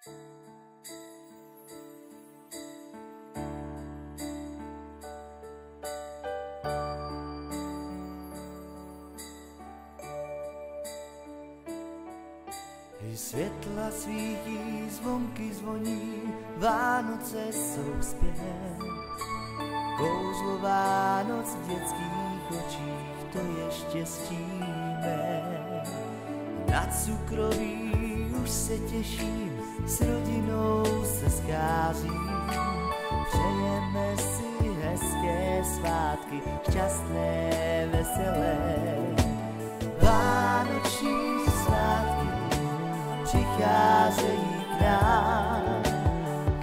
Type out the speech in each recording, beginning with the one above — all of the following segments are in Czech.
Světla svítí, zvonky zvoní, Vánoce jsou zpět. Kouzlo Vánoc v dětských očích, to je štěstíme. Na cukroví už se těším, s rodinou se scházím. Přejeme si hezké svátky, šťastné, veselé. Vánoční svátky přicházejí k nám,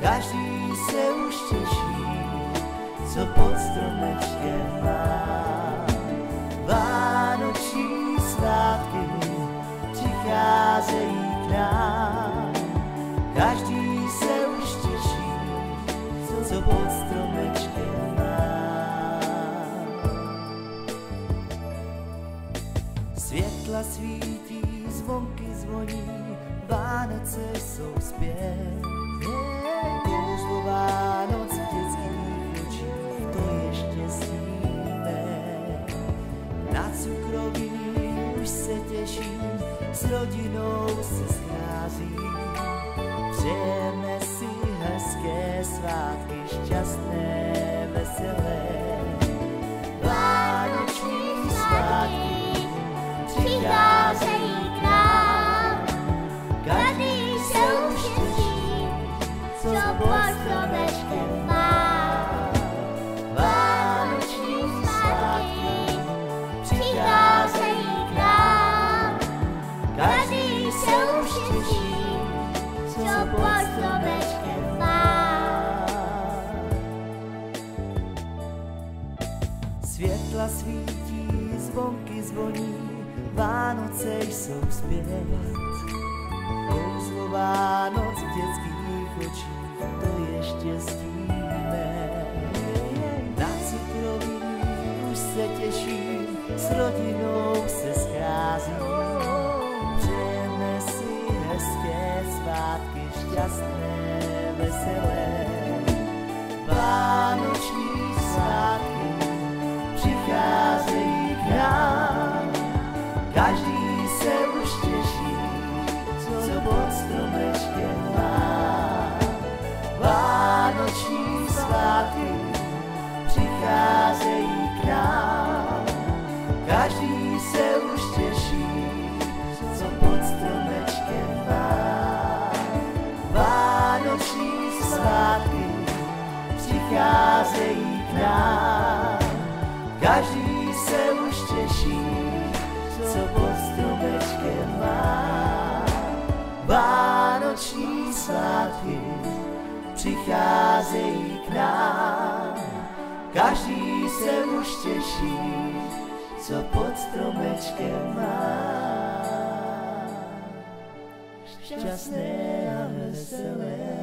každý se už těší, co pod stromečkem má. Vánoční svátky přicházejí k nám, každý se už těší, co pod stromečkem má. Světla svítí, zvonky zvoní, Vánoce jsou zpět. Kouzlo Vánoc v dětských očích, to je štěstíme. Na cukroví už se těším, s rodinou se scházím. Přejeme si hezké svátky, šťastné, veselé. Vánoční svátky přicházejí k nám, každý se už těší, co pod stromečkem má. Vánoční svátky přicházejí k nám, každý se už těší, co pod stromečkem má. Světla svítí, zvonky zvoní, Vánoce jsou zpět. Kouzlo Vánoc v dětských očích, to je štěstíme. Na cukroví už se těším, s rodinou se scházím. Přejeme si hezké svátky, šťastné, veselé. Vánoční svátky přicházejí k nám, každý se už těší, co pod stromečkem má. Vánoční svátky přicházejí k nám, každý se už těší, co pod stromečkem má. Vánoční svátky přicházejí k nám, každý se už těší, co pod stromečkem má. Vánoční svátky přicházejí k nám, každý se už těší, co pod stromečkem má. Šťastné a veselé.